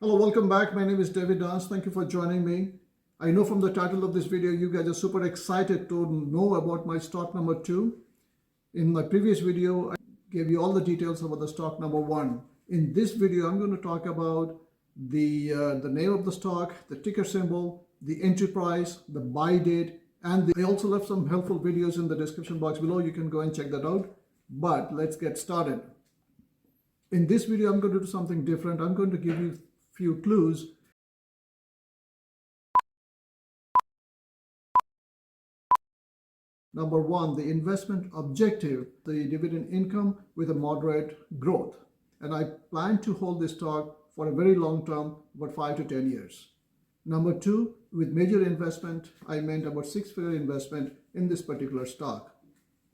Hello, welcome back. My name is David Dance. Thank you for joining me. I know from the title of this video, you guys are super excited to know about my stock number 2. In my previous video, I gave you all the details about the stock number 1. In this video, I'm going to talk about the name of the stock, the ticker symbol, the entry price, the buy date, and I also left some helpful videos in the description box below. You can go and check that out. But let's get started. In this video, I'm going to do something different. I'm going to give you few clues. Number 1, the investment objective, the dividend income with a moderate growth. And I plan to hold this stock for a very long term, about 5 to 10 years. Number 2, with major investment, I meant about 6-figure investment in this particular stock.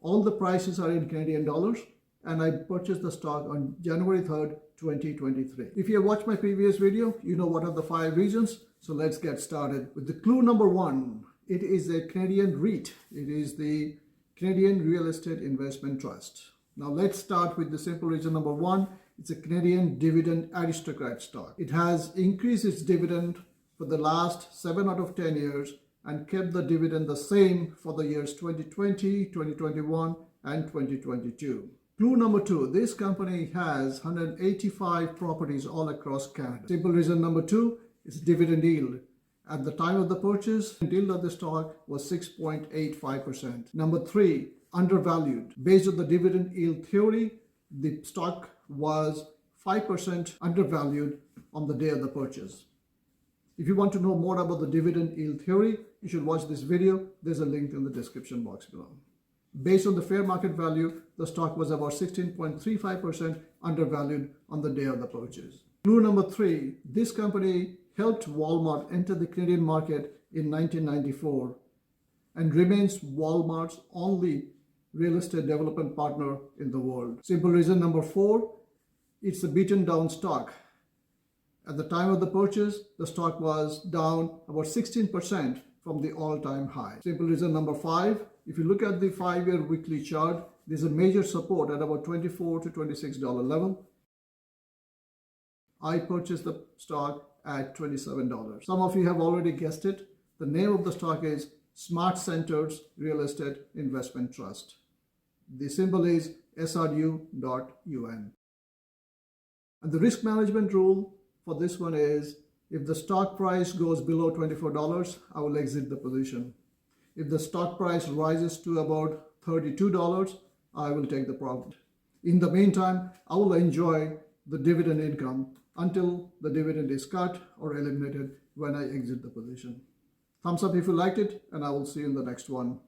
All the prices are in Canadian dollars, and I purchased the stock on January 3rd, 2023. If you have watched my previous video, you know what are the 5 reasons. So let's get started with the clue number 1. It is a Canadian REIT. It is the Canadian Real Estate Investment Trust. Now let's start with the simple reason number 1. It's a Canadian dividend aristocrat stock. It has increased its dividend for the last 7 out of 10 years and kept the dividend the same for the years 2020, 2021, and 2022. Clue number 2, this company has 185 properties all across Canada. Simple reason number 2 is dividend yield. At the time of the purchase, the yield of the stock was 6.85%. Number 3, undervalued. Based on the dividend yield theory, the stock was 5% undervalued on the day of the purchase. If you want to know more about the dividend yield theory, you should watch this video. There's a link in the description box below. Based on the fair market value, the stock was about 16.35% undervalued on the day of the purchase. Clue number 3, this company helped Walmart enter the Canadian market in 1994 and remains Walmart's only real estate development partner in the world. Simple reason number 4, it's a beaten down stock. At the time of the purchase, the stock was down about 16% from the all-time high. Simple reason number 5, if you look at the 5-year weekly chart, there's a major support at about $24 to $26 level. I purchased the stock at $27. Some of you have already guessed it. The name of the stock is Smart Centers Real Estate Investment Trust. The symbol is SRU.UN. And the risk management rule for this one is, if the stock price goes below $24, I will exit the position. If the stock price rises to about $32, I will take the profit. In the meantime, I will enjoy the dividend income until the dividend is cut or eliminated when I exit the position. Thumbs up if you liked it, and I will see you in the next one.